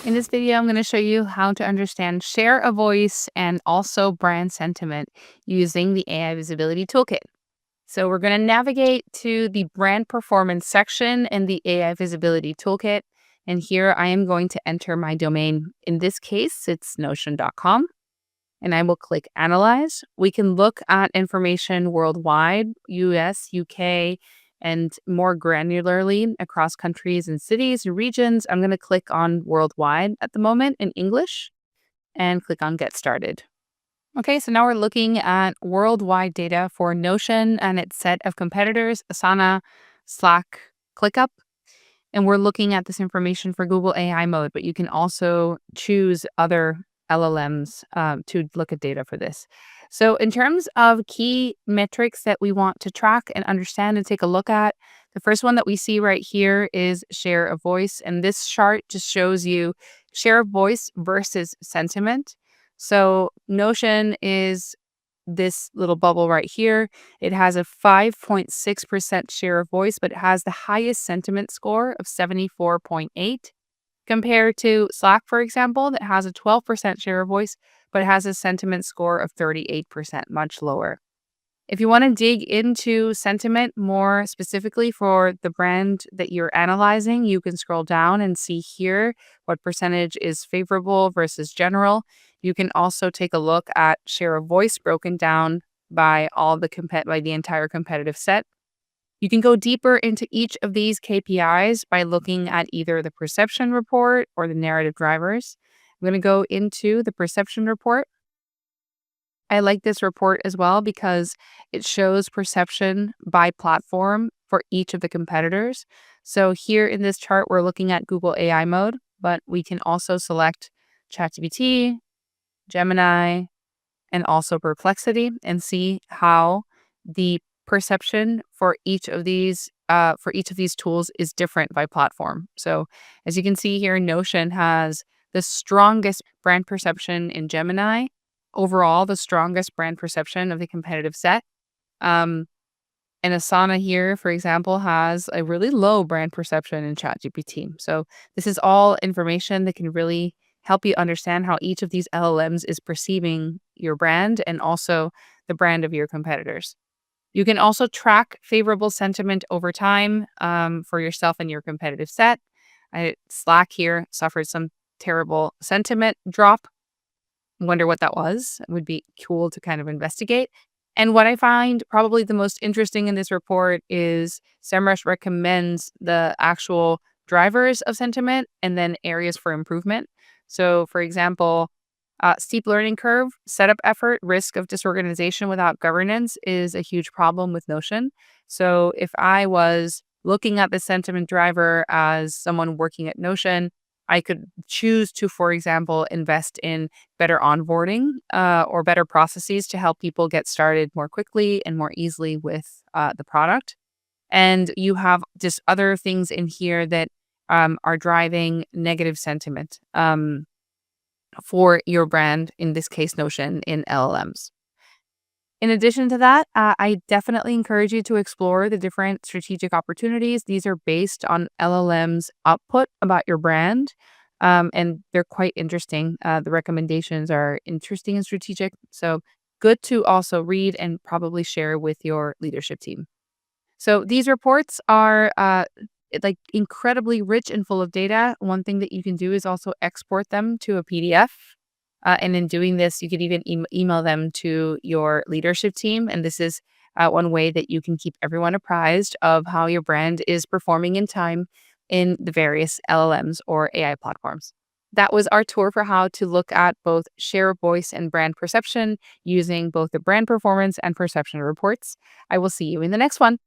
In this video, I'm going to show you how to understand share a voice and also brand sentiment using the AI Visibility Toolkit. So we're going to navigate to the brand performance section in the AI Visibility Toolkit. And here I am going to enter my domain. In this case, it's notion.com. And I will click Analyze. We can look at information worldwide, US, UK, and more granularly across countries and cities and regions. I'm going to click on Worldwide at the moment in English and click on Get Started. Okay, so now we're looking at worldwide data for Notion and its set of competitors, Asana, Slack, ClickUp. And we're looking at this information for Google AI mode, but you can also choose other LLMs to look at data for this. So in terms of key metrics that we want to track and understand and take a look at, the first one that we see right here is share of voice. And this chart just shows you share of voice versus sentiment. So Notion is this little bubble right here. It has a 5.6% share of voice, but it has the highest sentiment score of 74.8 compared to Slack, for example, that has a 12% share of voice, but it has a sentiment score of 38%, much lower. If you want to dig into sentiment more specifically for the brand that you're analyzing, you can scroll down and see here what percentage is favorable versus general. You can also take a look at share of voice broken down by by the entire competitive set. You can go deeper into each of these KPIs by looking at either the perception report or the narrative drivers. I'm going to go into the perception report. I like this report as well because it shows perception by platform for each of the competitors. So here in this chart, we're looking at Google AI mode, but we can also select ChatGPT, Gemini, and also Perplexity and see how the perception for each of these tools is different by platform. So as you can see here, Notion has the strongest brand perception in Gemini, overall the strongest brand perception of the competitive set. And Asana here, for example, has a really low brand perception in ChatGPT. So this is all information that can really help you understand how each of these LLMs is perceiving your brand and also the brand of your competitors. You can also track favorable sentiment over time for yourself and your competitive set. Slack here suffered some terrible sentiment drop. Wonder what that was. It would be cool to kind of investigate. And what I find probably the most interesting in this report is Semrush recommends the actual drivers of sentiment and then areas for improvement. So, for example, steep learning curve, setup effort, risk of disorganization without governance is a huge problem with Notion. So if I was looking at the sentiment driver as someone working at Notion, I could choose to, for example, invest in better onboarding or better processes to help people get started more quickly and more easily with the product. And you have just other things in here that are driving negative sentiment for your brand, in this case, Notion, in LLMs. In addition to that, I definitely encourage you to explore the different strategic opportunities. These are based on LLM's output about your brand, and they're quite interesting. The recommendations are interesting and strategic. So good to also read and probably share with your leadership team. So these reports are like incredibly rich and full of data. One thing that you can do is also export them to a PDF. And in doing this, you could even email them to your leadership team. And this is one way that you can keep everyone apprised of how your brand is performing in time in the various LLMs or AI platforms. That was our tour for how to look at both share of voice and brand perception using both the brand performance and perception reports. I will see you in the next one.